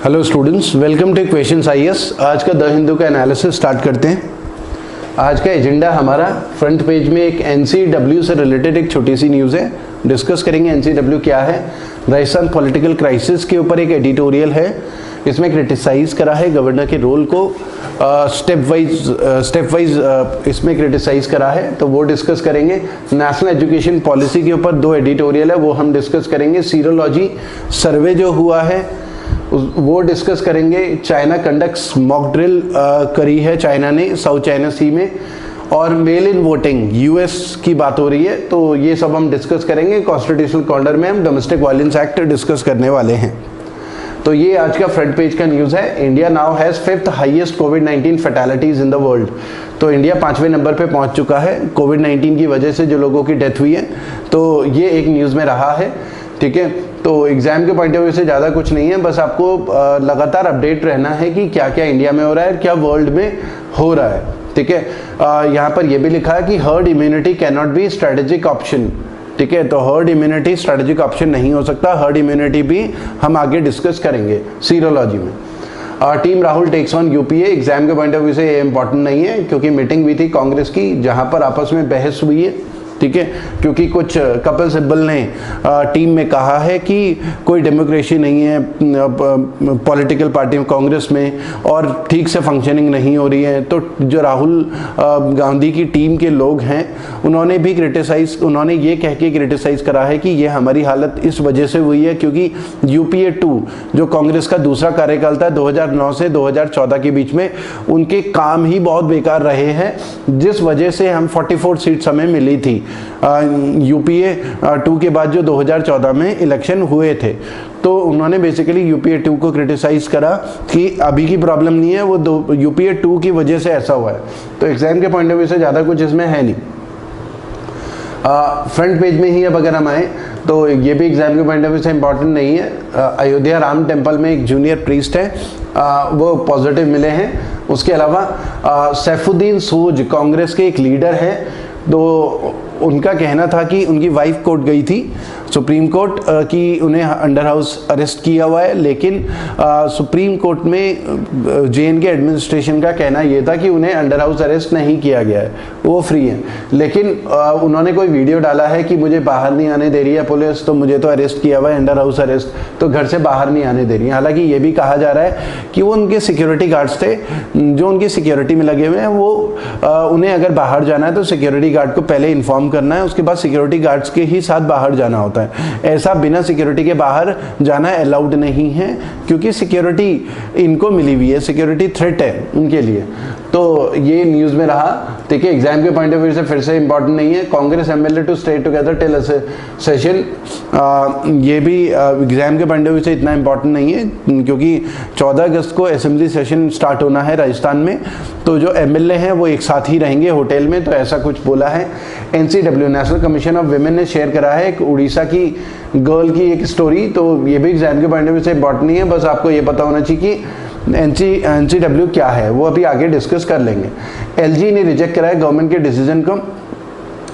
Hello students, welcome two questions IAS. आज का the Hindu का एनालिसिस स्टार्ट करते हैं। आज का एजेंडा हमारा फ्रंट पेज में एक एनसीडब्ल्यू से रिलेटेड एक छोटी सी न्यूज़ है, डिस्कस करेंगे एनसीडब्ल्यू क्या है। राजस्थान पॉलिटिकल क्राइसिस के ऊपर एक एडिटोरियल है, इसमें क्रिटिसाइज करा है गवर्नर के रोल को, स्टेप वाइज इसमें क्रिटिसाइज करा है, तो वो डिस्कस करेंगे। नेशनल एजुकेशन पॉलिसी के ऊपर दो एडिटोरियल है, वो हम डिस्कस करेंगे। सीरोलॉजी सर्वे जो हुआ है वो डिस्कस करेंगे। चाइना कंडक्ट्स मॉक ड्रिल करी है चाइना ने साउथ चाइना सी में, और मेल इन वोटिंग यूएस की बात हो रही है, तो ये सब हम डिस्कस करेंगे। कॉन्स्टिट्यूशनल कॉर्नर में हम डोमेस्टिक वायलेंस एक्ट डिस्कस करने वाले हैं। तो ये आज का फ्रंट पेज का न्यूज़ है। India now has 5th highest covid फैटेलिटीज़ in the world. तो इंडिया 5वें नंबर पे पहुंच चुका है कोविड-19 की वजह से जो लोगों की डेथ हुई है, तो ये एक न्यूज़ में रहा है। ठीक है, तो एग्जाम के पॉइंट ऑफ व्यू से ज़्यादा कुछ नहीं है, बस आपको लगातार अपडेट रहना है कि क्या क्या इंडिया में हो रहा है, क्या वर्ल्ड में हो रहा है। ठीक है, यहाँ पर यह भी लिखा है कि herd immunity can not be strategic option. ठीक है, तो हर्ड इम्यूनिटी स्ट्रेटेजिक ऑप्शन नहीं हो सकता। हर्ड इम्यूनिटी भी हम आगे डिस्कस करेंगे सीरोलॉजी में। Team Rahul takes on UPA, exam के पॉइंट ऑफ व्यू से ये इंपॉर्टेंट नहीं है, क्योंकि मीटिंग हुई थी कांग्रेस की जहां पर आपस में बहस हुई है। ठीक है, क्योंकि कुछ कपिल सिब्बल ने टीम में कहा है कि कोई डेमोक्रेसी नहीं है पॉलिटिकल पार्टी में, कांग्रेस में, और ठीक से फंक्शनिंग नहीं हो रही है। तो जो राहुल गांधी की टीम के लोग हैं उन्होंने भी उन्होंने ये कह के क्रिटिसाइज करा है कि ये हमारी हालत इस वजह से हुई है क्योंकि यूपीए 2 जो कांग्रेस का दूसरा कार्यकाल था 2009 से 2014 के बीच में, उनके काम ही बहुत बेकार रहे हैं, जिस वजह से हम 44 सीट्स हमें मिली थी यूपीए 2 के बाद जो 2014 में इलेक्शन हुए थे। तो उन्होंने बेसिकली यूपीए 2 को क्रिटिसाइज करा कि अभी की प्रॉब्लम नहीं है, वो यूपीए 2 की वजह से ऐसा हुआ है। तो एग्जाम के पॉइंट ऑफ व्यू से ज़्यादा कुछ इसमें है नहीं। फ्रंट पेज में ही अब अगर हम आए तो ये भी एग्जाम के पॉइंट ऑफ व्यू से इंपॉर्टेंट नहीं है। अयोध्या राम टेम्पल में एक जूनियर प्रीस्ट है, वो पॉजिटिव मिले हैं। उसके अलावा सैफुद्दीन सूद कांग्रेस के एक लीडर हैं, तो उनका कहना था कि उनकी वाइफ कोर्ट गई थी सुप्रीम कोर्ट कि उन्हें अंडर हाउस अरेस्ट किया हुआ है, लेकिन सुप्रीम कोर्ट में जेएनके एडमिनिस्ट्रेशन का कहना यह था कि उन्हें अंडर हाउस अरेस्ट नहीं किया गया है, वो फ्री हैं। लेकिन उन्होंने कोई वीडियो डाला है कि मुझे बाहर नहीं आने दे रही है पुलिस, तो मुझे तो अरेस्ट किया हुआ है अंडर हाउस अरेस्ट, तो घर से बाहर नहीं आने दे रही है। हालांकि ये भी कहा जा रहा है कि वो उनके सिक्योरिटी गार्ड्स थे जो उनकी सिक्योरिटी में लगे हुए हैं, वो उन्हें अगर बाहर जाना है तो सिक्योरिटी गार्ड को पहले इन्फॉर्म करना है, उसके बाद सिक्योरिटी गार्ड्स के ही साथ बाहर जाना होता है। ऐसा बिना सिक्योरिटी के बाहर जाना अलाउड नहीं है, क्योंकि सिक्योरिटी इनको मिली हुई है, सिक्योरिटी थ्रेट है उनके लिए। तो ये न्यूज़ में रहा। ठीक है, एग्जाम के पॉइंट ऑफ व्यू से फिर से इंपॉर्टेंट नहीं है। Congress MLA to stay together till session, ये भी एग्जाम के पॉइंट ऑफ व्यू से इतना इंपॉर्टेंट नहीं है, क्योंकि 14 अगस्त को असेंबली सेशन स्टार्ट होना है राजस्थान में, तो जो एमएलए हैं वो एक साथ ही रहेंगे होटल में, तो ऐसा कुछ बोला है। NCW national commission of women ने शेयर करा है एक उड़ीसा की गर्ल की एक स्टोरी, तो ये भी एग्जाम के पॉइंट ऑफ व्यू से इंपॉर्टेंट नहीं है, बस आपको ये पता होना चाहिए कि एनसीडब्ल्यू क्या है, वो अभी आगे डिस्कस कर लेंगे। एलजी ने रिजेक्ट करा है गवर्नमेंट के डिसीजन को।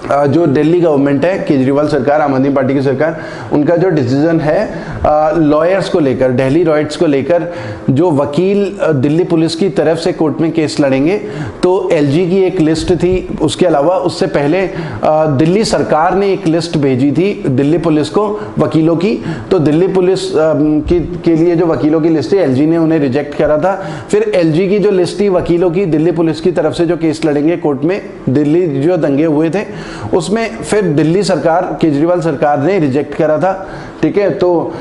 जो दिल्ली गवर्नमेंट है, केजरीवाल सरकार, आम आदमी पार्टी की सरकार, उनका जो डिसीजन है लॉयर्स को लेकर, दिल्ली रॉयट्स को लेकर, जो वकील दिल्ली पुलिस की तरफ से कोर्ट में केस लड़ेंगे, तो एलजी की एक लिस्ट थी। उसके अलावा उससे पहले दिल्ली सरकार ने एक लिस्ट भेजी थी दिल्ली पुलिस को वकीलों की, तो दिल्ली पुलिस के लिए जो वकीलों की लिस्ट थी एलजी ने उन्हें रिजेक्ट करा था। फिर एलजी की जो लिस्ट थी वकीलों की दिल्ली पुलिस की तरफ से जो केस लड़ेंगे कोर्ट में, दिल्ली जो दंगे हुए थे उसमें, फिर दिल्ली सरकार, केजरीवाल सरकार ने रिजेक्ट करा था। ठीक है, तो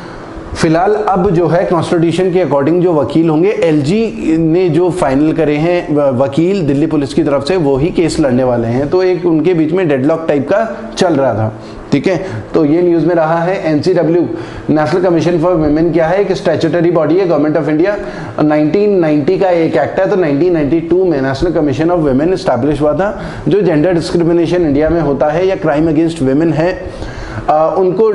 फिलहाल अब जो है कॉन्स्टिट्यूशन के अकॉर्डिंग जो वकील होंगे, एलजी ने जो फाइनल करे हैं वकील दिल्ली पुलिस की तरफ से, वो ही केस लड़ने वाले हैं। तो एक उनके बीच में डेडलॉक टाइप का चल रहा था। ठीक है, तो ये न्यूज़ में रहा है। NCW national commission for women क्या है, एक स्टैट्यूटरी बॉडी है गवर्नमेंट ऑफ इंडिया। 1990 का एक एक्ट है, तो 1992 में national commission of women establish हुआ था। जो जेंडर डिस्क्रिमिनेशन इंडिया में होता है या क्राइम अगेंस्ट वुमेन है, उनको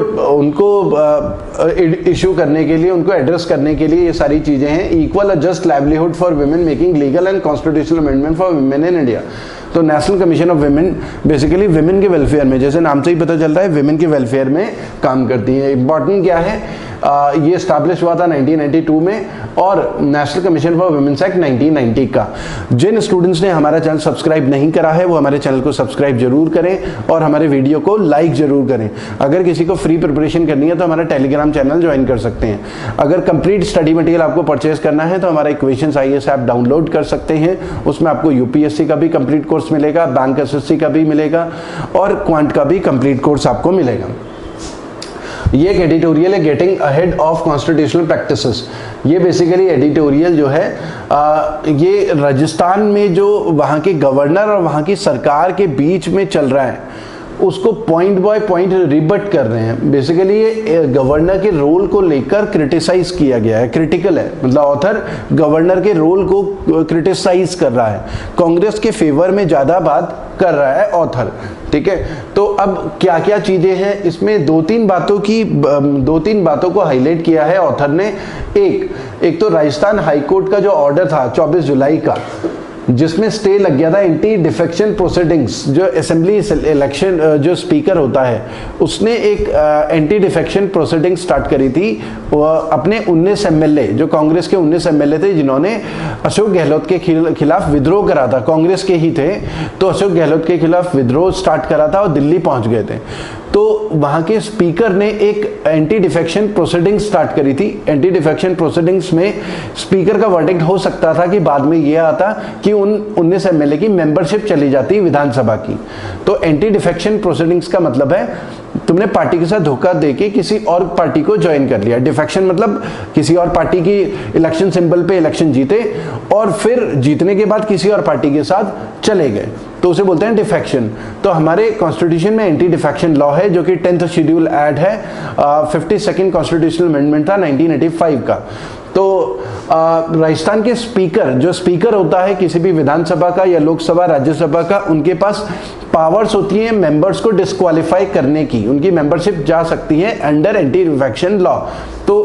इशू करने के लिए, उनको एड्रेस करने के लिए ये सारी चीज़ें हैं। इक्वल और just livelihood for women, making legal and constitutional amendment for women in India. तो national commission of women basically women के वेलफेयर में, जैसे नाम से ही पता चल रहा है, वुमेन के वेलफेयर में काम करती है। इंपॉर्टेंट क्या है, ये स्टैब्लिश हुआ था 1992 में, और national commission for womens act 1990 का। जिन स्टूडेंट्स ने हमारा चैनल सब्सक्राइब नहीं करा है वो हमारे चैनल को सब्सक्राइब जरूर करें और हमारे वीडियो को लाइक जरूर करें। अगर किसी को फ्री प्रिपरेशन करनी है तो हमारा टेलीग्राम चैनल ज्वाइन कर सकते हैं। अगर कंप्लीट स्टडी मटेरियल आपको परचेज करना है तो हमारा इक्वेशंस आईएएस ऐप डाउनलोड कर सकते हैं। उसमें आपको यूपीएससी का भी कंप्लीट कोर्स मिलेगा, बैंक एसएससी का भी मिलेगा और क्वांट का भी कंप्लीट कोर्स आपको मिलेगा। ये एक एडिटोरियल है, getting ahead of constitutional practices. ये बेसिकली एडिटोरियल जो है ये राजस्थान में जो वहाँ के गवर्नर और वहाँ की सरकार के बीच में चल रहा है उसको पॉइंट बाय पॉइंट रिबट कर रहे हैं। बेसिकली ये गवर्नर के रोल को लेकर क्रिटिसाइज किया गया है, क्रिटिकल है, मतलब ऑथर गवर्नर के रोल को क्रिटिसाइज कर रहा है, कांग्रेस के फेवर में ज़्यादा बात कर रहा है ऑथर। ठीक है, तो अब क्या क्या चीज़ें हैं इसमें, दो तीन बातों को हाईलाइट किया है ऑथर ने। एक तो राजस्थान हाईकोर्ट का जो ऑर्डर था 24 जुलाई का, जिसमें स्टे लग गया था एंटी डिफेक्शन प्रोसीडिंग्स। जो असेंबली इलेक्शन जो स्पीकर होता है उसने एक एंटी डिफेक्शन प्रोसीडिंग स्टार्ट करी थी अपने 19 एमएलए, जो कांग्रेस के 19 एमएलए थे जिन्होंने अशोक गहलोत के खिलाफ विद्रोह करा था, कांग्रेस के ही थे, तो अशोक गहलोत के खिलाफ विद्रोह स्टार्ट करा था और दिल्ली पहुंच गए थे। तो वहाँ के स्पीकर ने एक एंटी डिफेक्शन प्रोसीडिंग स्टार्ट करी थी। एंटी डिफेक्शन प्रोसीडिंग्स में स्पीकर का वर्डिक्ट हो सकता था कि बाद में यह आता कि उन 19 एमएलए की मेंबरशिप चली जाती विधानसभा की। तो एंटी डिफेक्शन प्रोसीडिंग्स का मतलब है तुमने पार्टी के साथ धोखा देके किसी और पार्टी को ज्वाइन कर लिया। डिफेक्शन मतलब किसी और पार्टी की इलेक्शन सिंबल पे इलेक्शन जीते और फिर जीतने के बाद किसी और पार्टी के साथ चले गए, तो उसे बोलते हैं डिफेक्शन। तो हमारे कॉन्स्टिट्यूशन में एंटी डिफेक्शन लॉ है जो कि 10th शेड्यूल ऐड है, 52nd कॉन्स्टिट्यूशनल अमेंडमेंट था 1985 का। तो राजस्थान के स्पीकर, जो स्पीकर होता है किसी भी विधानसभा का या लोकसभा राज्यसभा का, उनके पास पावर्स होती हैं मेंबर्स को डिस्क्वालीफाई करने की, उनकी मेंबरशिप जा सकती है अंडर एंटी डिफेक्शन लॉ। तो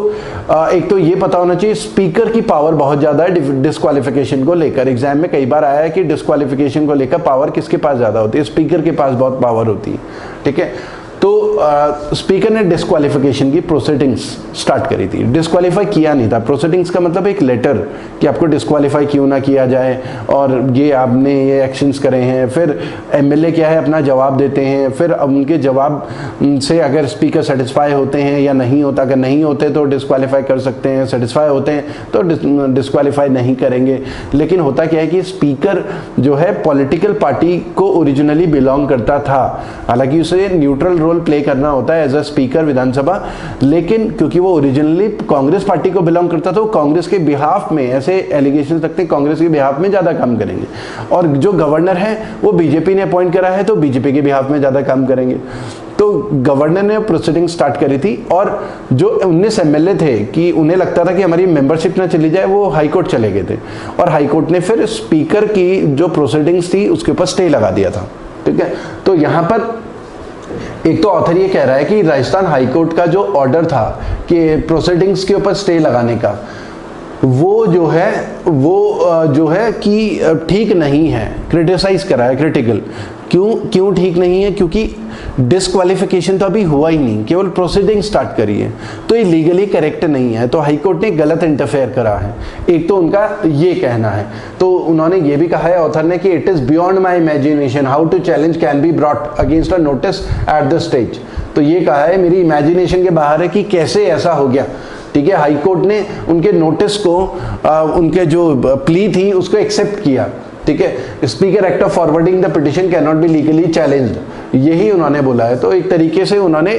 एक तो ये पता होना चाहिए स्पीकर की पावर बहुत ज्यादा है डिस्क्वालिफिकेशन को लेकर। एग्जाम में कई बार आया है कि डिस्क्वालिफिकेशन को लेकर पावर किसके पास ज्यादा होती है, स्पीकर के पास बहुत पावर होती है। ठीक है, तो स्पीकर ने डिस्क्वालिफिकेशन की प्रोसीडिंग्स स्टार्ट करी थी। डिस्क्वालीफाई किया नहीं था, प्रोसीडिंग्स का मतलब एक लेटर कि आपको डिस्क्वालीफाई क्यों ना किया जाए और ये आपने ये एक्शंस करे हैं। फिर एमएलए क्या है अपना जवाब देते हैं, फिर उनके जवाब से अगर स्पीकर सेटिस्फाई होते हैं या नहीं होता, अगर नहीं होते तो डिस्क्वालीफाई कर सकते हैं, सेटिस्फाई होते हैं तो डिस्क्वालीफाई नहीं करेंगे। लेकिन होता क्या है कि स्पीकर जो है पॉलिटिकल पार्टी को ओरिजिनली बिलोंग करता था, हालांकि उसे न्यूट्रल रोल प्ले करना होता है एज अ स्पीकर विधानसभा, लेकिन क्योंकि वो ओरिजिनली कांग्रेस पार्टी को बिलोंग करता था, वो कांग्रेस के बिहाफ में, ऐसे एलिगेशन रखते हैं, कांग्रेस के बिहाफ में ज्यादा काम करेंगे। और जो गवर्नर है वो बीजेपी ने अपॉइंट करा है तो बीजेपी के बिहाफ में ज्यादा काम करेंगे। तो गवर्नर ने प्रोसीडिंग स्टार्ट करी थी और जो 19 एमएलए थे कि उन्हें लगता था कि हमारी मेंबरशिप ना चली जाए, वो हाईकोर्ट चले गए थे और हाईकोर्ट ने फिर स्पीकर की जो प्रोसीडिंग्स थी उसके ऊपर स्टे लगा दिया था। ठीक है, तो यहाँ पर एक तो ऑथर ये कह रहा है कि राजस्थान हाईकोर्ट का जो ऑर्डर था कि प्रोसीडिंग्स के ऊपर स्टे लगाने का, वो जो है कि ठीक नहीं है, क्रिटिसाइज करा है, क्रिटिकल। क्यों ठीक नहीं है? क्योंकि डिस्क्वालिफिकेशन तो अभी हुआ ही नहीं, केवल प्रोसीडिंग स्टार्ट करी है, तो ये लीगली करेक्ट नहीं है, तो हाईकोर्ट ने गलत इंटरफेयर करा है। एक तो उनका ये कहना है। तो उन्होंने ये भी कहा है ऑथर ने कि it is beyond my imagination how to challenge can be brought against a notice at the stage. तो ये कहा है मेरी इमेजिनेशन के बाहर है कि कैसे ऐसा हो गया। ठीक है, हाईकोर्ट ने उनके नोटिस को उनके जो प्ली थी उसको एक्सेप्ट किया। ठीक है, speaker act of forwarding the petition can not be legally challenged, यही उन्होंने बोला है। तो एक तरीके से उन्होंने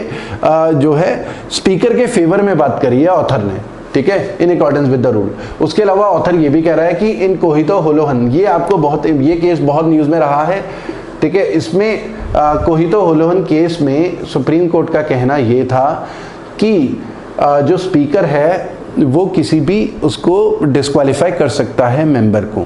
जो है स्पीकर के फेवर में बात करी है ऑथर ने। ठीक है, in accordance with the rule. उसके अलावा ऑथर ये भी कह रहा है कि इन कोहितो होलोहन, ये केस बहुत न्यूज में रहा है। ठीक है, इसमें कोहितो होलोहन केस में सुप्रीम कोर्ट का कहना ये था कि जो स्पीकर है वो किसी भी उसको डिस्क्वालीफाई कर सकता है मेंबर को,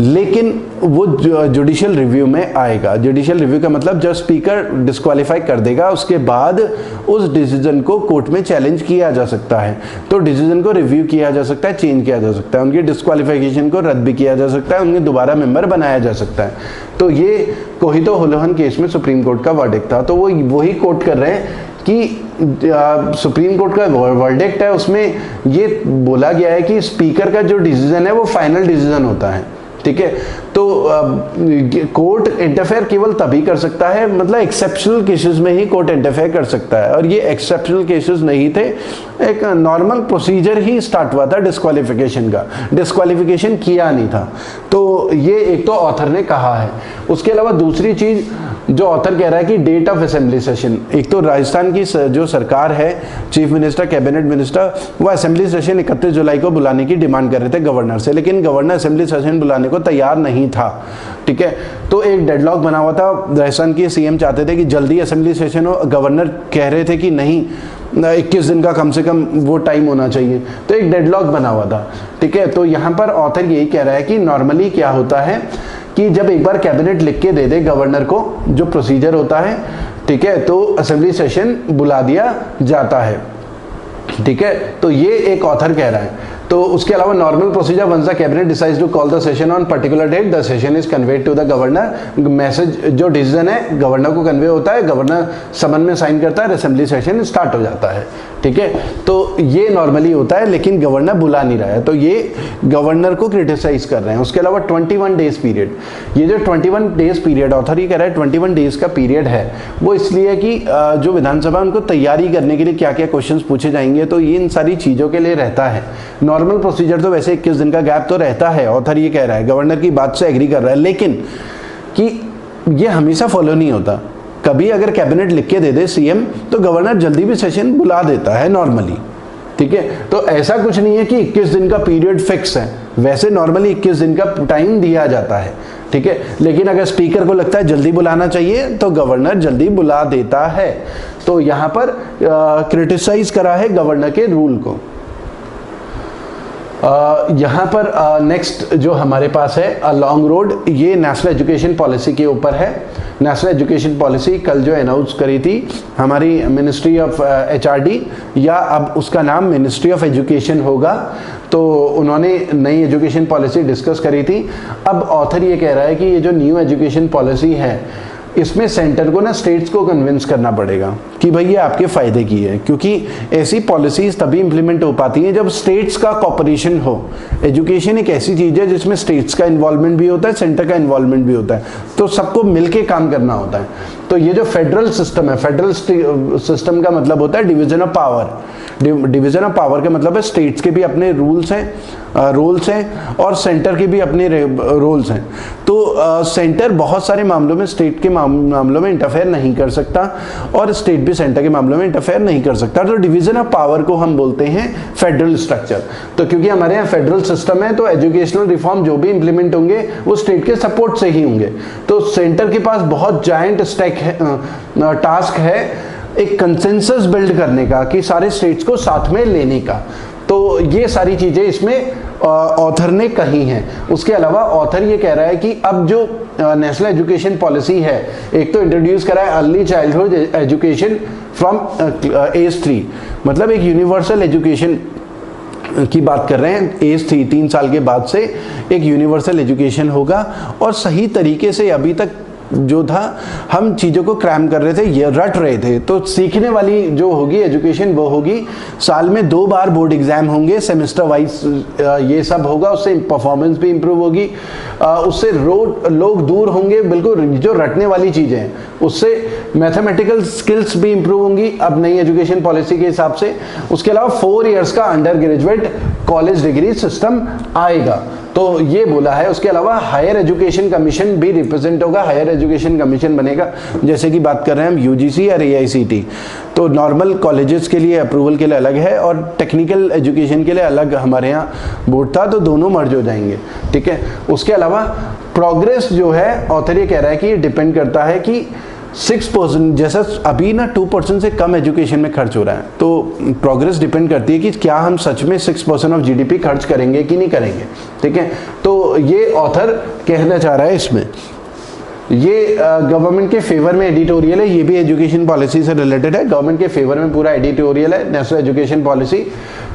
लेकिन वो जुडिशियल रिव्यू में आएगा। जुडिशियल रिव्यू का मतलब जब स्पीकर डिस्क्वालीफाई कर देगा उसके बाद उस डिसीजन को कोर्ट में चैलेंज किया जा सकता है। तो डिसीजन को रिव्यू किया जा सकता है, चेंज किया जा सकता है, उनकी डिस्क्वालिफिकेशन को रद्द भी किया जा सकता है, उन्हें दोबारा मेंबर बनाया जा सकता है। तो ये कोहितो होलोहन केस में सुप्रीम कोर्ट का वर्डिक्ट था। तो वो वही कोर्ट कर रहे हैं कि सुप्रीम कोर्ट का वर्डिक्ट है उसमें ये बोला गया है कि स्पीकर का जो डिसीजन है वो फाइनल डिसीजन होता है, ठीक है। तो कोर्ट इंटरफेयर केवल तभी कर सकता है, मतलब एक्सेप्शनल केसेस में ही कोर्ट इंटरफेयर कर सकता है, और ये एक्सेप्शनल केसेस नहीं थे, एक नॉर्मल प्रोसीजर ही स्टार्ट हुआ था डिस्क्वालिफिकेशन का, डिस्क्वालिफिकेशन किया नहीं था। तो ये एक तो ऑथर ने कहा है। उसके अलावा दूसरी चीज जो ऑथर कह रहा है कि डेट ऑफ असेंबली सेशन, एक तो राजस्थान की जो सरकार है, चीफ मिनिस्टर, कैबिनेट मिनिस्टर, वो असेंबली सेशन 31 जुलाई को बुलाने की डिमांड कर रहे थे गवर्नर से, लेकिन गवर्नर असेंबली सेशन बुलाने को तैयार नहीं था, ठीक है। तो एक डेडलॉक बना हुआ था, राजस्थान के सीएम चाहते थे कि जल्दी असेंबली सेशन हो, गवर्नर कह रहे थे कि नहीं 21 दिन का कम से कम वो टाइम होना चाहिए, तो एक डेडलॉक बना हुआ था, ठीक है। तो यहाँ पर ऑथर यही कह रहा है कि नॉर्मली क्या होता है कि जब एक बार कैबिनेट लिख के दे दे गवर्नर को, जो प्रोसीजर होता है, ठीक है, तो असेंबली सेशन बुला दिया जाता है, ठीक है। तो ये एक ऑथर कह रहा है। तो उसके अलावा normal procedure, once the cabinet decides to call the session on particular date, the session is conveyed to the governor. Message जो डिसीजन है गवर्नर को कन्वे होता है, गवर्नर समन में साइन करता है, असेंबली सेशन स्टार्ट हो जाता है, ठीक है। तो ये नॉर्मली होता है, लेकिन गवर्नर बुला नहीं रहा है, तो ये गवर्नर को क्रिटिसाइज कर रहे हैं। उसके अलावा 21 डेज पीरियड, ये जो 21 डेज पीरियड ऑथर ये कह रहा है 21 डेज का पीरियड है, वो इसलिए कि जो विधानसभा उनको तैयारी करने के लिए क्या क्या क्वेश्चन पूछे जाएंगे, तो ये इन सारी चीजों के लिए रहता है। नॉर्मल प्रोसीजर तो वैसे 21 दिन का गैप तो रहता है, ऑथर ये कह रहा है, गवर्नर की बात से एग्री कर रहा है, लेकिन कि ये हमेशा फॉलो नहीं होता। कभी अगर कैबिनेट लिख के दे दे सीएम, तो गवर्नर जल्दी भी सेशन बुला देता है नॉर्मली, ठीक है। तो ऐसा कुछ नहीं है कि 21 दिन का पीरियड फिक्स है, वैसे नॉर्मली 21 दिन का टाइम दिया जाता है, ठीक है। लेकिन अगर स्पीकर को लगता है जल्दी बुलाना चाहिए, तो गवर्नर जल्दी बुला देता है। तो यहां पर क्रिटिसाइज करा है गवर्नर के रूल को। यहाँ पर नेक्स्ट जो हमारे पास है लॉन्ग रोड, ये नेशनल एजुकेशन पॉलिसी के ऊपर है। नेशनल एजुकेशन पॉलिसी कल जो अनाउंस करी थी हमारी मिनिस्ट्री ऑफ एचआरडी, या अब उसका नाम मिनिस्ट्री ऑफ एजुकेशन होगा, तो उन्होंने नई एजुकेशन पॉलिसी डिस्कस करी थी। अब ऑथर ये कह रहा है कि ये जो न्यू एजुकेशन पॉलिसी है, इसमें सेंटर को ना स्टेट्स को कन्विंस करना पड़ेगा कि भाई ये आपके फायदे की है, क्योंकि ऐसी पॉलिसीज तभी इंप्लीमेंट हो पाती हैं जब स्टेट्स का कोऑपरेशन हो। एजुकेशन एक ऐसी चीज है जिसमें स्टेट्स का इन्वॉल्वमेंट भी होता है, सेंटर का इन्वॉल्वमेंट भी होता है, तो सबको मिलके काम करना होता है। तो ये जो फेडरल सिस्टम है, फेडरल सिस्टम का मतलब होता है division of power. Division of power का मतलब है स्टेट्स के भी अपने रोल्स हैं और सेंटर के भी अपने रोल्स हैं। तो सेंटर बहुत सारे मामलों में स्टेट के मामलों में इंटरफेयर नहीं कर सकता, और स्टेट भी सेंटर के मामलों में इंटरफेयर नहीं कर सकता। तो डिवीजन ऑफ पावर को हम बोलते हैं फेडरल स्ट्रक्चर। तो क्योंकि हमारे यहाँ फेडरल सिस्टम है, तो एजुकेशनल रिफॉर्म जो भी इंप्लीमेंट होंगे वो स्टेट के सपोर्ट से ही होंगे। तो सेंटर के पास बहुत जायंट टास्क है एक कंसेंसस बिल्ड करने का, कि सारे स्टेट्स को साथ में लेने का। तो ये सारी चीजें इसमें ऑथर ने कही हैं। उसके अलावा ऑथर ये कह रहा है कि अब जो नेशनल एजुकेशन पॉलिसी है, एक तो इंट्रोड्यूस करा है early childhood education from age 3, मतलब एक यूनिवर्सल एजुकेशन की बात कर रहे हैं। एज 3 साल के बाद से एक यूनिवर्सल एजुकेशन होगा, और सही तरीके से अभी तक जो था हम चीज़ों को क्रैम कर रहे थे, ये रट रहे थे, तो सीखने वाली जो होगी एजुकेशन वो होगी। साल में 2 बार बोर्ड एग्जाम होंगे, सेमेस्टर वाइज ये सब होगा, उससे परफॉर्मेंस भी इंप्रूव होगी, उससे लोग दूर होंगे बिल्कुल जो रटने वाली चीज़ें हैं, उससे मैथमेटिकल स्किल्स भी इंप्रूव होंगी अब नई एजुकेशन पॉलिसी के हिसाब से। उसके अलावा 4 इयर्स का under graduate college degree system आएगा, तो ये बोला है। उसके अलावा हायर एजुकेशन कमीशन भी रिप्रेजेंट होगा, हायर एजुकेशन कमीशन बनेगा, जैसे कि बात कर रहे हैं हम यूजीसी और एआईसीटी। तो नॉर्मल कॉलेजेस के लिए अप्रूवल के लिए अलग है, और टेक्निकल एजुकेशन के लिए अलग हमारे यहाँ बोर्ड था, तो दोनों मर्ज हो जाएंगे, ठीक है। उसके अलावा प्रोग्रेस जो है, ऑथर ये कह रहा है कि ये डिपेंड करता है कि 6%, जैसा अभी ना 2% से कम एजुकेशन में खर्च हो रहा है, तो प्रोग्रेस डिपेंड करती है कि क्या हम सच में 6% ऑफ जीडीपी खर्च करेंगे कि नहीं करेंगे, ठीक है। तो ये ऑथर कहना चाह रहा है इसमें। ये गवर्नमेंट के फेवर में एडिटोरियल है, ये भी एजुकेशन पॉलिसी से रिलेटेड है, गवर्नमेंट के फेवर में पूरा एडिटोरियल है नेशनल एजुकेशन पॉलिसी,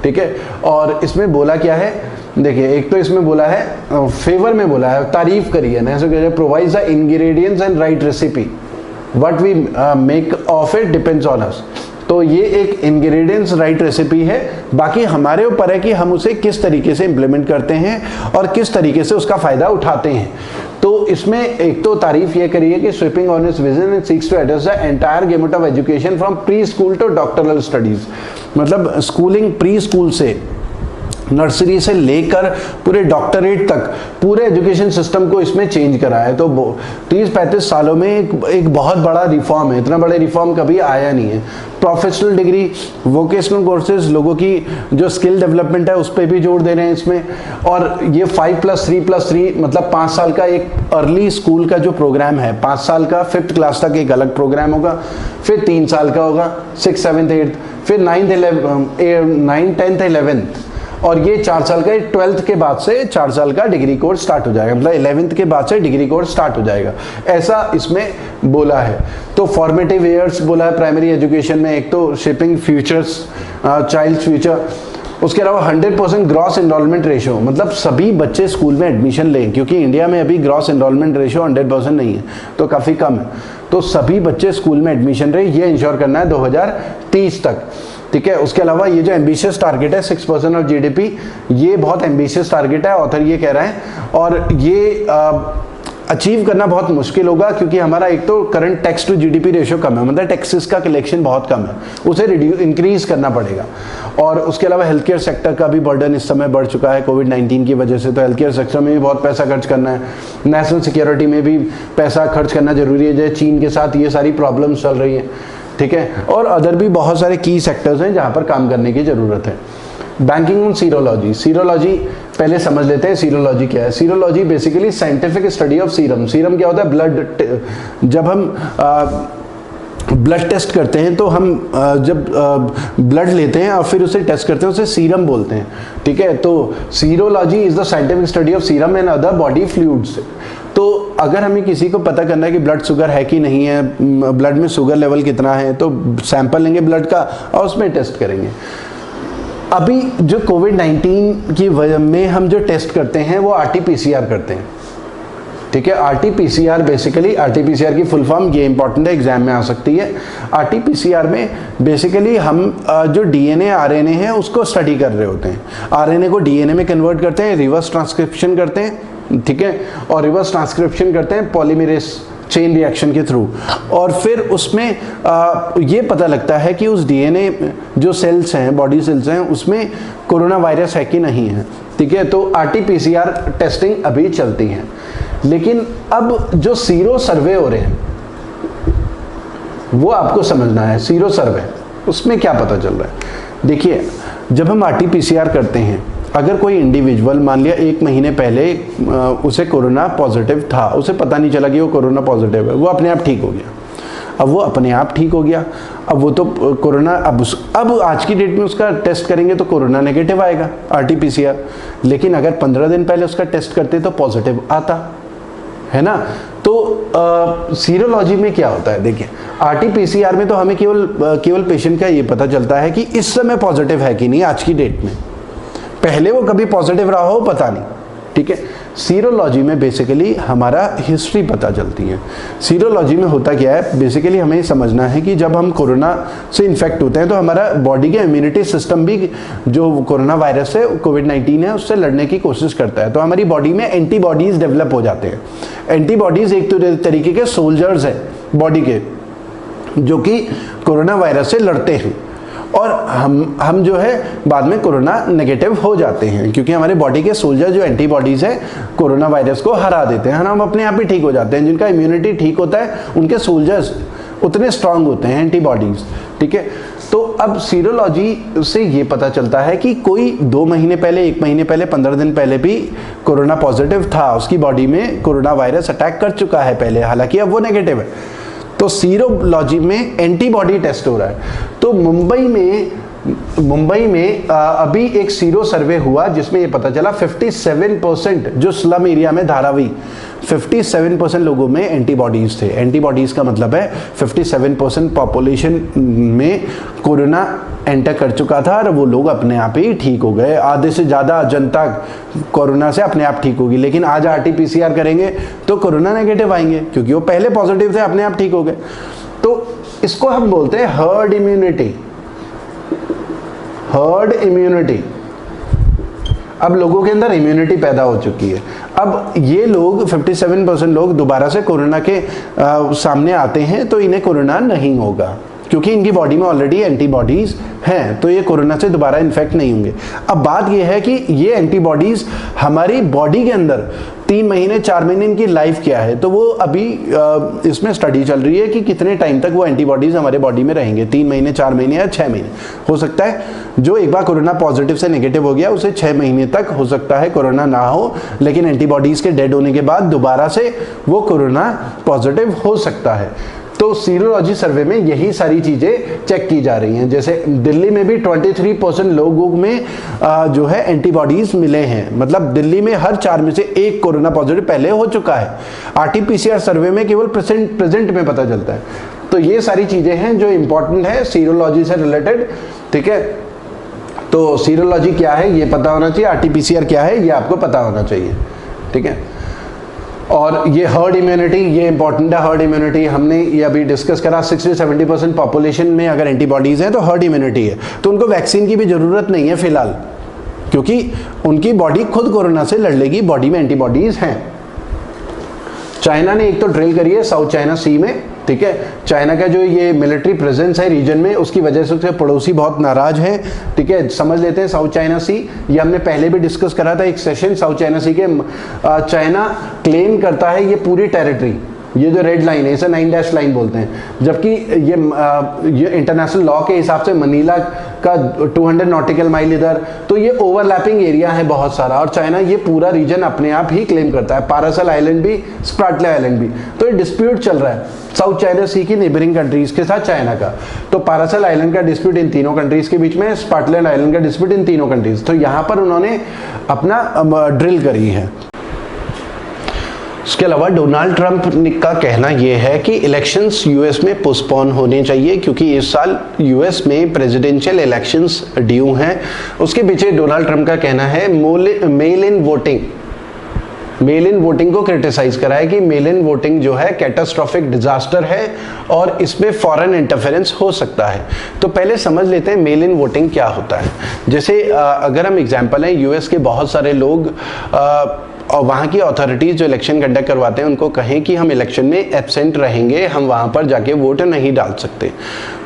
ठीक है। और इसमें बोला क्या है, देखिए, एक तो इसमें बोला है फेवर में बोला है, तारीफ करी है national, provides the ingredients and right recipe, what we make of it depends on us. तो तो ये एक इंग्रेडिएंट्स राइट रेसिपी है, बाकी हमारे ऊपर है कि हम उसे किस तरीके से इंप्लीमेंट करते हैं और किस तरीके से उसका फायदा उठाते हैं। तो इसमें एक तो तारीफ ये करिए कि sweeping on its vision and seeks to address the entire gamut of education from pre school to doctoral studies, मतलब स्कूलिंग प्री स्कूल से, नर्सरी से लेकर पूरे डॉक्टरेट तक पूरे एजुकेशन सिस्टम को इसमें चेंज करा है। तो 30-35 सालों में एक बहुत बड़ा रिफॉर्म है, इतना बड़ा रिफॉर्म कभी आया नहीं है। प्रोफेशनल डिग्री, वोकेशनल कोर्सेज, लोगों की जो स्किल डेवलपमेंट है उस पर भी जोर दे रहे हैं इसमें। और ये 5+3+3 मतलब 5 साल का एक अर्ली स्कूल का जो प्रोग्राम है, 5 साल का 5th क्लास तक एक अलग प्रोग्राम होगा, फिर 3 साल का होगा 6th 7th 8th, फिर 9th 10th 11th, और ये 4 साल का 12th के बाद से 4 साल का डिग्री कोर्स स्टार्ट हो जाएगा, मतलब 11th के बाद से डिग्री कोर्स स्टार्ट हो जाएगा, ऐसा इसमें बोला है। तो फॉर्मेटिव ईयर्स बोला है प्राइमरी एजुकेशन में, एक तो शेपिंग फ्यूचर्स, चाइल्ड फ्यूचर, उसके अलावा 100% ग्रॉस एनरोलमेंट रेशियो, मतलब सभी बच्चे स्कूल में एडमिशन लें, क्योंकि इंडिया में अभी ग्रॉस एनरोलमेंट रेशियो 100% नहीं है, तो काफ़ी कम है। तो सभी बच्चे स्कूल में एडमिशन रहे, ये इंश्योर करना है 2030 तक, ठीक है। उसके अलावा ये जो एम्बिशियस टारगेट है 6% ऑफ जीडीपी, ये बहुत एम्बिशियस टारगेट है, ऑथर ये कह रहे हैं, और ये अचीव करना बहुत मुश्किल होगा, क्योंकि हमारा एक तो current tax to GDP ratio कम है, मतलब टैक्सेस का कलेक्शन बहुत कम है, उसे इंक्रीज करना पड़ेगा। और उसके अलावा हेल्थ केयर सेक्टर का भी बर्डन इस समय बढ़ चुका है कोविड-19 की वजह से, तो हेल्थ केयर सेक्टर में भी बहुत पैसा खर्च करना है, नेशनल सिक्योरिटी में भी पैसा खर्च करना जरूरी है, जैसे चीन के साथ ये सारी प्रॉब्लम्स चल रही हैं, ठीक है। और अदर भी बहुत सारे की सेक्टर्स हैं जहाँ पर काम करने की ज़रूरत है। बैंकिंग ऑन सीरोलॉजी, सीरोलॉजी पहले समझ लेते हैं सीरोलॉजी क्या है। Serology basically scientific study of serum. Serum क्या होता है? ब्लड। जब हम ब्लड टेस्ट करते हैं तो हम जब ब्लड लेते हैं और फिर उसे टेस्ट करते हैं उसे सीरम बोलते हैं, ठीक है। तो serology is the scientific study of serum and other body fluids. तो अगर हमें किसी को पता करना है कि ब्लड शुगर है कि नहीं है, ब्लड में शुगर लेवल कितना है, तो सैंपल लेंगे ब्लड का और उसमें टेस्ट करेंगे। अभी जो कोविड-19 की वजह में हम जो टेस्ट करते हैं वो RT-PCR करते हैं, ठीक है। RT-PCR बेसिकली, RT-PCR की फुल फॉर्म, ये इंपॉर्टेंट है, एग्जाम में आ सकती है। RT-PCR में बेसिकली हम जो DNA RNA है उसको स्टडी कर रहे होते हैं, RNA को DNA में कन्वर्ट करते हैं, रिवर्स ट्रांसक्रिप्शन करते हैं, ठीक है, और रिवर्स ट्रांसक्रिप्शन करते हैं पॉलीमरेज चेन रिएक्शन के थ्रू, और फिर उसमें ये पता लगता है कि उस DNA जो सेल्स हैं, बॉडी सेल्स हैं, उसमें कोरोना वायरस है कि नहीं है, ठीक है। तो RT-PCR टेस्टिंग अभी चलती है। लेकिन अब जो सीरो सर्वे हो रहे हैं वो आपको समझना है। सीरो सर्वे, उसमें क्या पता चल रहा है? देखिए, जब हम RT-PCR करते हैं, अगर कोई इंडिविजुअल मान लिया 1 महीने पहले उसे कोरोना पॉजिटिव था, उसे पता नहीं चला कि वो कोरोना पॉजिटिव है, वो अपने आप ठीक हो गया। अब वो अपने आप ठीक हो गया, अब वो तो कोरोना, अब आज की डेट में उसका टेस्ट करेंगे तो कोरोना नेगेटिव आएगा RT-PCR। लेकिन अगर 15 दिन पहले उसका टेस्ट करते तो पॉजिटिव आता है ना। तो सीरोलॉजी में क्या होता है? देखिए, RT-PCR में तो हमें केवल पेशेंट का ये पता चलता है कि इस समय पॉजिटिव है कि नहीं आज की डेट में, पहले वो कभी पॉजिटिव रहा हो पता नहीं, ठीक है। सीरोलॉजी में बेसिकली हमारा हिस्ट्री पता चलती है। सीरोलॉजी में होता क्या है, बेसिकली हमें समझना है कि जब हम कोरोना से इन्फेक्ट होते हैं तो हमारा बॉडी के इम्यूनिटी सिस्टम भी जो कोरोना वायरस है, कोविड-19 है, उससे लड़ने की कोशिश करता है। तो हमारी बॉडी में एंटीबॉडीज डेवलप हो जाते हैं। एंटीबॉडीज एक तरीके के सोल्जर्स हैं बॉडी के, जो कि कोरोना वायरस से लड़ते हैं, और हम जो है बाद में कोरोना नेगेटिव हो जाते हैं, क्योंकि हमारे बॉडी के सोल्जर जो एंटीबॉडीज हैं कोरोना वायरस को हरा देते हैं, हम अपने आप ही ठीक हो जाते हैं। जिनका इम्यूनिटी ठीक होता है उनके सोल्जर्स उतने स्ट्रांग होते हैं, एंटीबॉडीज, ठीक है। तो अब सीरोलॉजी से ये पता चलता है कि कोई 2 महीने पहले, 1 महीने पहले, 15 दिन पहले भी कोरोना पॉजिटिव था, उसकी बॉडी में कोरोना वायरस अटैक कर चुका है पहले, हालांकि अब वो नेगेटिव है। तो सीरोलॉजी में एंटीबॉडी टेस्ट हो रहा है। तो मुंबई में अभी एक सीरो सर्वे हुआ जिसमें ये पता चला 57% जो स्लम एरिया में धारावी 57% लोगों में एंटीबॉडीज थे। एंटीबॉडीज का मतलब है 57% पॉपुलेशन में कोरोना एंटर कर चुका था और वो लोग अपने आप ही ठीक हो गए। आधे से ज़्यादा जनता कोरोना से अपने आप ठीक होगी। लेकिन आज RT-PCR करेंगे तो कोरोना नेगेटिव आएंगे, क्योंकि वो पहले पॉजिटिव थे, अपने आप ठीक हो गए। तो इसको हम बोलते हैं हर्ड इम्यूनिटी। हर्ड इम्यूनिटी, अब लोगों के अंदर इम्यूनिटी पैदा हो चुकी है। अब ये लोग 57% लोग दोबारा से कोरोना के सामने आते हैं तो इन्हें कोरोना नहीं होगा, क्योंकि इनकी बॉडी में ऑलरेडी एंटीबॉडीज हैं, तो ये कोरोना से दोबारा इन्फेक्ट नहीं होंगे। अब बात ये है कि ये एंटीबॉडीज हमारी बॉडी के अंदर 3 महीने 4 महीने इनकी लाइफ क्या है, तो वो अभी इसमें स्टडी चल रही है कि कितने टाइम तक वो एंटीबॉडीज हमारे बॉडी में रहेंगे, 3 महीने 4 महीने या 6 महीने। हो सकता है जो एक बार कोरोना पॉजिटिव से नेगेटिव हो गया उसे 6 महीने तक हो सकता है कोरोना ना हो, लेकिन एंटीबॉडीज के डेड होने के बाद दोबारा से वो कोरोना पॉजिटिव हो सकता है। तो सीरोलॉजी सर्वे में यही सारी चीजें चेक की जा रही हैं। जैसे दिल्ली में भी 23% लोगों में जो है एंटीबॉडीज मिले हैं, मतलब दिल्ली में हर 4 में से 1 कोरोना पॉजिटिव पहले हो चुका है। आरटीपीसीआर सर्वे में केवल प्रेजेंट में पता चलता है। तो ये सारी चीजें हैं जो इंपॉर्टेंट है सीरोलॉजी से रिलेटेड, ठीक है। तो सीरोलॉजी क्या है ये पता होना चाहिए, आरटीपीसीआर क्या है ये आपको पता होना चाहिए, ठीक है। और ये हर्ड इम्यूनिटी, ये इंपॉर्टेंट है। हर्ड इम्यूनिटी हमने ये अभी डिस्कस करा, 60-70% पॉपुलेशन में अगर एंटीबॉडीज हैं तो हर्ड इम्यूनिटी है, तो उनको वैक्सीन की भी जरूरत नहीं है फिलहाल, क्योंकि उनकी बॉडी खुद कोरोना से लड़ लेगी, बॉडी में एंटीबॉडीज हैं। चाइना ने एक तो ड्रिल करी है साउथ चाइना सी में, ठीक है। चाइना का जो ये मिलिट्री प्रेजेंस है रीजन में, उसकी वजह से उसके पड़ोसी बहुत नाराज हैं, ठीक है। समझ लेते हैं साउथ चाइना सी, ये हमने पहले भी डिस्कस करा था एक सेशन। साउथ चाइना सी के चाइना क्लेम करता है ये पूरी टेरिटरी, ये जो रेड लाइन है इसे 9 लाइन बोलते हैं, जबकि ये इंटरनेशनल लॉ के हिसाब से मनीला का 200 नॉटिकल माइल इधर, तो ये ओवरलैपिंग एरिया है बहुत सारा, और चाइना ये पूरा रीजन अपने आप ही क्लेम करता है, पारासल आइलैंड भी, स्प्राटले आइलैंड भी। तो ये डिस्प्यूट चल रहा है साउथ चाइना सी की नेबरिंग कंट्रीज के साथ चाइना का। तो पारासल आइलैंड का डिस्प्यूट इन तीनों कंट्रीज के बीच में, स्प्राटलैंड आइलैंड का डिस्प्यूट इन तीनों कंट्रीज। तो यहाँ पर उन्होंने अपना ड्रिल करी है। उसके अलावा डोनाल्ड ट्रंप का कहना यह है कि इलेक्शंस यूएस में पोस्टपोन होने चाहिए, क्योंकि इस साल यूएस में प्रेसिडेंशियल इलेक्शंस ड्यू हैं। उसके पीछे डोनाल्ड ट्रंप का कहना है मेल इन वोटिंग को क्रिटिसाइज करा है कि मेल इन वोटिंग जो है कैटास्ट्रोफिक डिजास्टर है और इसमें फॉरेन इंटरफेरेंस हो सकता है। तो पहले समझ लेते हैं मेल इन वोटिंग क्या होता है। जैसे अगर हम एग्जांपल है, यूएस के बहुत सारे लोग और वहाँ की अथॉरिटीज जो इलेक्शन कंडक्ट करवाते हैं उनको कहें कि हम इलेक्शन में एब्सेंट रहेंगे, हम वहाँ पर जाके वोट नहीं डाल सकते,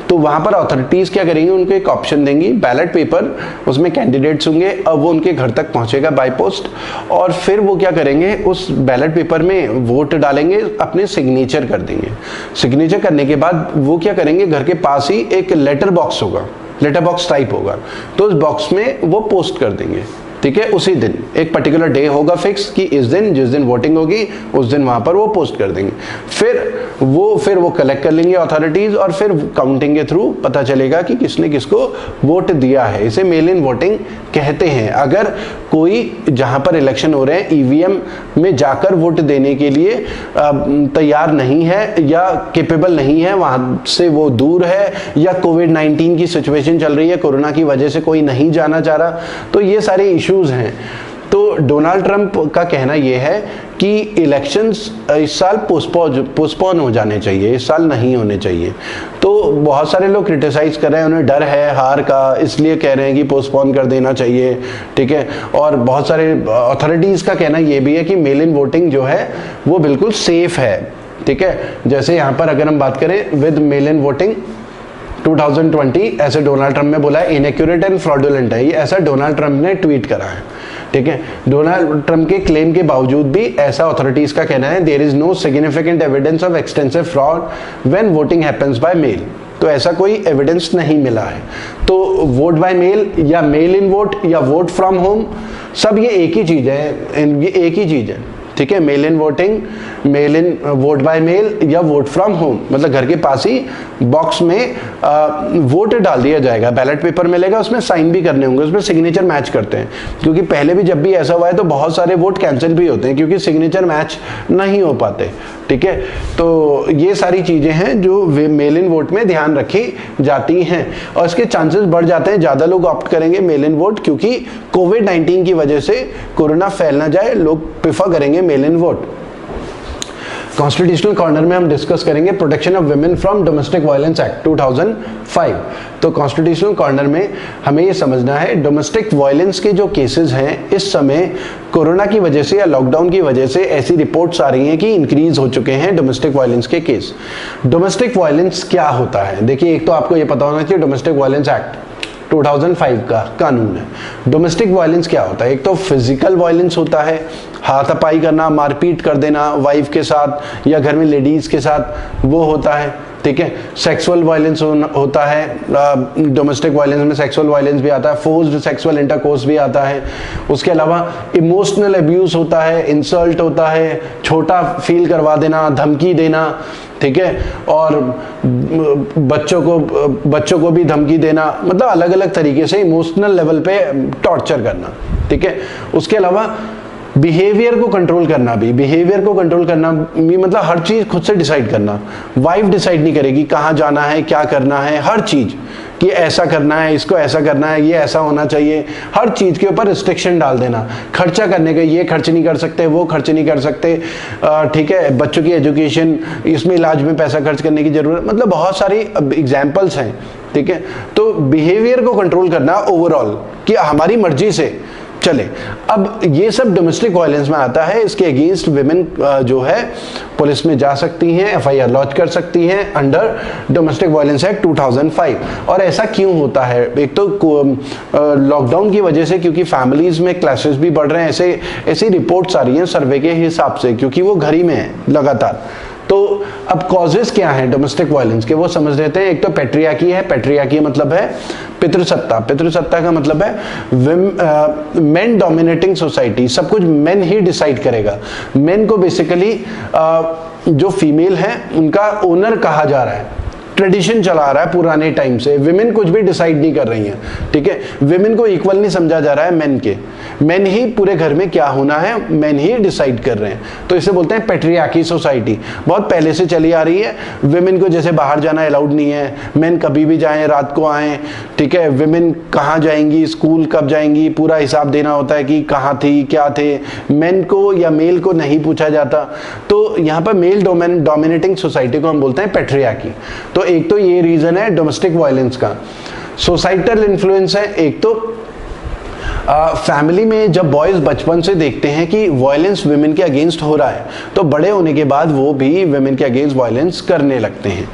तो वहाँ पर अथॉरिटीज़ क्या करेंगी, उनको एक ऑप्शन देंगी, बैलेट पेपर, उसमें कैंडिडेट्स होंगे और वो उनके घर तक पहुँचेगा बाय पोस्ट, और फिर वो क्या करेंगे, उस बैलेट पेपर में वोट डालेंगे, अपने सिग्नेचर कर देंगे। सिग्नेचर करने के बाद वो क्या करेंगे, घर के पास ही एक लेटर बॉक्स होगा, लेटर बॉक्स टाइप होगा, तो उस बॉक्स में वो पोस्ट कर देंगे, ठीक है। उसी दिन एक पर्टिकुलर डे होगा फिक्स कि इस दिन जिस दिन वोटिंग होगी उस दिन वहां पर वो पोस्ट कर देंगे। फिर वो कलेक्ट कर लेंगे अथॉरिटीज, और फिर काउंटिंग के थ्रू पता चलेगा कि किसने किसको वोट दिया है। इसे मेल इन वोटिंग कहते हैं। अगर कोई जहां पर इलेक्शन हो रहे हैं ईवीएम में जाकर वोट देने के लिए तैयार नहीं है या केपेबल नहीं है, वहां से वो दूर है, या कोविड-19 की सिचुएशन चल रही है, कोरोना की वजह से कोई नहीं जाना चाह रहा, तो ये सारे इश्यूज हैं। तो डोनाल्ड ट्रंप का कहना यह है कि इलेक्शंस इस साल पोस्टपोन हो जाने चाहिए, इस साल नहीं होने चाहिए। तो बहुत सारे लोग क्रिटिसाइज कर रहे हैं, उन्हें डर है हार का, इसलिए कह रहे हैं कि पोस्टपोन कर देना चाहिए, ठीक है। और बहुत सारे अथॉरिटीज़ का कहना यह भी है कि मेल इन वोटिंग जो है वो बिल्कुल सेफ है, ठीक है। जैसे यहाँ पर अगर हम बात करें विद मेल इन वोटिंग 2020, ऐसे डोनाल्ड ट्रंप ने बोला है इनएक्यूरेट एंड फ्रॉडुलेंट है, ये ऐसा डोनाल्ड ट्रंप ने ट्वीट करा है, ठीक है। डोनाल्ड ट्रंप के क्लेम के बावजूद भी ऐसा अथॉरिटीज का कहना है, there is no significant evidence of extensive fraud when voting happens by mail. तो ऐसा कोई एविडेंस नहीं मिला है। तो वोट बाय मेल या मेल इन वोट या वोट फ्रॉम होम, सब ये एक ही चीज है, ये एक ही चीज है, ठीक है। Mail in voting, mail in vote by mail या वोट फ्रॉम होम, मतलब घर के पास ही बॉक्स में वोट डाल दिया जाएगा, बैलेट पेपर मिलेगा, उसमें साइन भी करने होंगे, उसमें सिग्नेचर मैच करते हैं, क्योंकि पहले भी जब भी ऐसा हुआ है तो बहुत सारे वोट कैंसिल भी होते हैं क्योंकि सिग्नेचर मैच नहीं हो पाते, ठीक है। तो ये सारी चीजें हैं जो मेल इन वोट में ध्यान रखी जाती हैं, और इसके चांसेस बढ़ जाते हैं, ज्यादा लोग ऑप्ट करेंगे मेल इन वोट, क्योंकि कोविड-19 की वजह से कोरोना फैल ना जाए, लोग प्रेफर करेंगे mail in vote. Constitutional corner में हम डिस्कस करेंगे protection of women from domestic violence act 2005। तो कॉन्स्टिट्यूशनल कॉर्नर में हमें ये समझना है डोमेस्टिक वायलेंस के जो केसेस हैं इस समय कोरोना की वजह से या लॉकडाउन की वजह से ऐसी रिपोर्ट्स आ रही हैं कि इंक्रीज हो चुके हैं डोमेस्टिक वायलेंस के केस। डोमेस्टिक वायलेंस क्या होता है? देखिए, एक तो आपको ये पता होना चाहिए डोमेस्टिक वायलेंस एक्ट 2005 का कानून है। डोमेस्टिक वायलेंस क्या होता है? एक तो फिजिकल वायलेंस होता है, हाथापाई करना, मारपीट कर देना वाइफ के साथ या घर में लेडीज के साथ, वो होता है, ठीक है। सेक्सुअल वायलेंस होता है, डोमेस्टिक वायलेंस में सेक्सुअल वायलेंस भी आता है, फोर्स्ड सेक्सुअल इंटरकोर्स भी आता है। उसके अलावा इमोशनल अब्यूज होता है, इंसल्ट होता है, छोटा फील करवा देना, धमकी देना, ठीक है, और बच्चों को भी धमकी देना, मतलब अलग अलग तरीके से इमोशनल लेवल पे टॉर्चर करना, ठीक है। उसके अलावा बिहेवियर को कंट्रोल करना भी मतलब हर चीज खुद से डिसाइड करना। वाइफ डिसाइड नहीं करेगी कहाँ जाना है, क्या करना है, हर चीज कि ऐसा करना है, इसको ऐसा करना है, ये ऐसा होना चाहिए, हर चीज के ऊपर रिस्ट्रिक्शन डाल देना। खर्चा करने का ये खर्च नहीं कर सकते, वो खर्च नहीं कर सकते, ठीक है। बच्चों की एजुकेशन, इसमें इलाज में पैसा खर्च करने की जरूरत, मतलब बहुत सारी एग्जाम्पल्स हैं, ठीक है। तो बिहेवियर को कंट्रोल करना ओवरऑल कि हमारी मर्जी से चले। अब ये सब डोमेस्टिक वायलेंस में आता है। इसके अगेंस्ट विमेन जो है पुलिस में जा सकती हैं, एफआईआर लॉन्च कर सकती हैं अंडर डोमेस्टिक वायलेंस एक्ट 2005। और ऐसा क्यों होता है? एक तो लॉकडाउन की वजह से, क्योंकि फैमिलीज में क्लैशेस भी बढ़ रहे हैं, ऐसी रिपोर्ट्स आ रही हैं सर्वे के हिसाब से, क्योंकि वो घर ही में है लगातार। तो अब कॉजेस क्या हैं डोमेस्टिक वायलेंस के, वो समझ लेते हैं। एक तो पैट्रियार्की है। पैट्रियार्की मतलब है पितृसत्ता। पितृसत्ता का मतलब है मेन डोमिनेटिंग सोसाइटी, सब कुछ मेन ही डिसाइड करेगा। मेन को बेसिकली जो फीमेल है उनका ओनर कहा जा रहा है, ट्रेडिशन चला रहा है पुराने टाइम से। विमेन कुछ भी डिसाइड नहीं कर रही हैं, ठीक है। विमेन को इक्वल नहीं समझा जा रहा है मेन के। मेन ही पूरे घर में क्या होना है, मेन ही डिसाइड कर रहे हैं। तो इसे बोलते हैं पैट्रियार्की सोसाइटी। बहुत पहले से चली आ रही है। विमेन को जैसे बाहर जाना अलाउड नहीं है, मेन कभी भी जाएं, रात को आएं, ठीक है। विमेन कहाँ जाएंगी, स्कूल कब जाएंगी, पूरा हिसाब देना होता है कि कहाँ थी, क्या थे। मेन को या मेल को नहीं पूछा जाता। तो यहाँ पर मेल डोमिनेटिंग सोसाइटी को हम बोलते हैं पैट्रियार्की। तो एक तो ये रीजन है डोमेस्टिक वायलेंस का। सोसाइटल इन्फ्लुएंस है। एक तो फैमिली में जब बॉयज बचपन से देखते हैं कि वायलेंस विमेन के अगेंस्ट हो रहा है, तो बड़े होने के बाद वो भी विमेन के अगेंस्ट वायलेंस करने लगते हैं।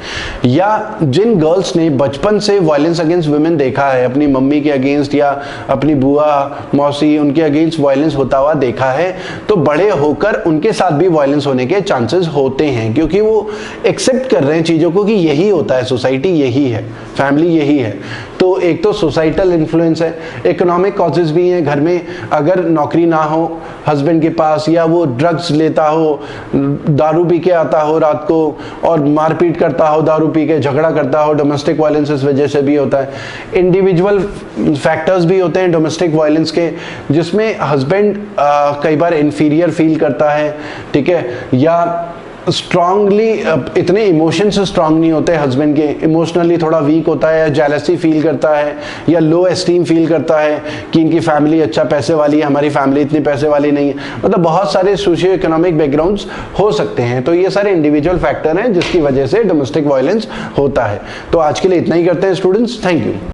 या जिन गर्ल्स ने बचपन से वायलेंस अगेंस्ट विमेन देखा है, अपनी मम्मी के अगेंस्ट या अपनी बुआ मौसी उनके अगेंस्ट वायलेंस होता हुआ देखा है, तो बड़े होकर उनके साथ भी वायलेंस होने के चांसेस होते हैं, क्योंकि वो एक्सेप्ट कर रहे हैं चीज़ों को कि यही होता है, सोसाइटी यही है, फैमिली यही है। तो एक तो सोसाइटल इन्फ्लुएंस है। इकोनॉमिक कॉजेज भी हैं। घर में अगर नौकरी ना हो हस्बैंड के पास, या वो ड्रग्स लेता हो, दारू पी के आता हो रात को और मारपीट करता हो, दारू पी के झगड़ा करता हो, डोमेस्टिक वायलेंस इस वजह से भी होता है। इंडिविजुअल फैक्टर्स भी होते हैं डोमेस्टिक वायलेंस के, जिसमें हस्बैंड कई बार इन्फीरियर फील करता है, ठीक है, या स्ट्रांगली इतने इमोशन से स्ट्रांग नहीं होते हस्बैंड के, इमोशनली थोड़ा वीक होता है, या जेलसी फील करता है, या लो एस्टीम फील करता है कि इनकी फैमिली अच्छा पैसे वाली है, हमारी फैमिली इतनी पैसे वाली नहीं है। मतलब बहुत सारे सोशियो इकोनॉमिक बैकग्राउंड्स हो सकते हैं। तो ये सारे इंडिविजुअल फैक्टर हैं जिसकी वजह से डोमेस्टिक वायलेंस होता है। तो आज के लिए इतना ही करते हैं स्टूडेंट्स। Thank you.